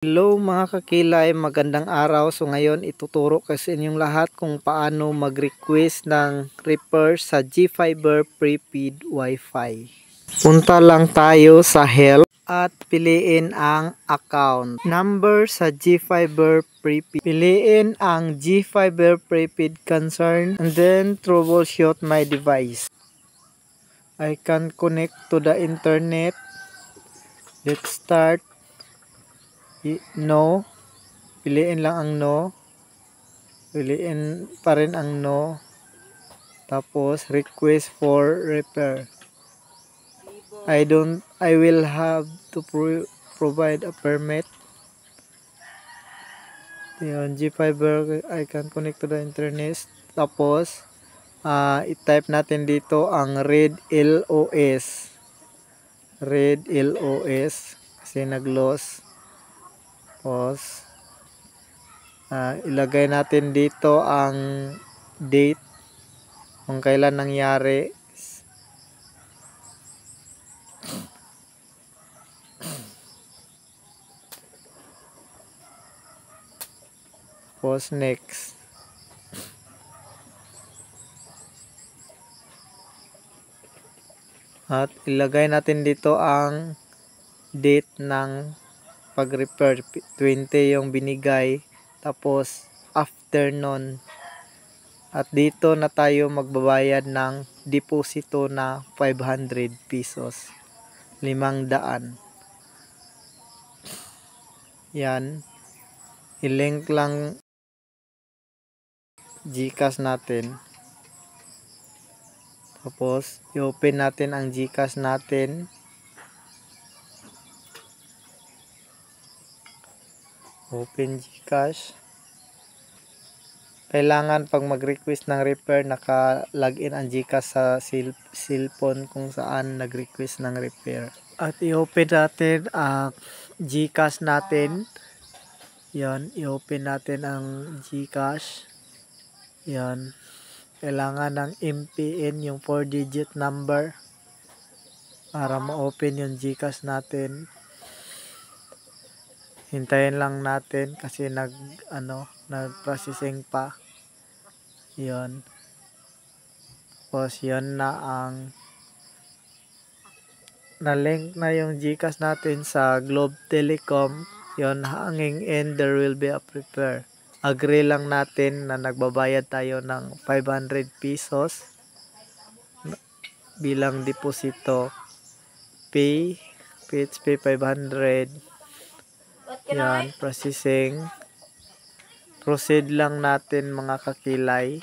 Hello mga kakilay, magandang araw. So ngayon ituturo ko sa inyong lahat kung paano mag-request ng repair sa GFiber Prepaid Wi-Fi. Punta lang tayo sa help at piliin ang account. Number sa GFiber Prepaid. Piliin ang GFiber Prepaid concern and then troubleshoot my device. I can connect to the internet. Let's start. No. Piliin lang ang no. Piliin pa rin ang no. Tapos request for repair. I will have to provide a permit. Yan, GFiber, I can connect to the internet. Tapos i-type natin dito ang read LOS. Read LOS kasi nag-loss. Tapos ilagay natin dito ang date kung kailan nangyari. Tapos next. At ilagay natin dito ang date ng pag-repair. 20 yung binigay. Tapos afternoon. At dito na tayo magbabayad ng deposito na 500 pesos. 500. Yan. I-link lang GCash natin. Tapos i-open natin ang GCash natin. Open GCash. Kailangan pag mag-request ng repair, naka-login ang GCash sa cellphone kung saan nag-request ng repair. At i-open natin ang GCash natin. Yan, i-open natin ang GCash. Yan. Kailangan ng MPN, yung 4-digit number para ma-open yung GCash natin. Hintayin lang natin kasi nag-processing pa. Yan. Tapos yan na ang na-link na yung GCash natin sa Globe Telecom. Yon, hanging in there will be a repair. Agree lang natin na nagbabayad tayo ng 500 pesos bilang deposito. Pay PHP 500. Yan, processing. Proceed lang natin mga kakilay.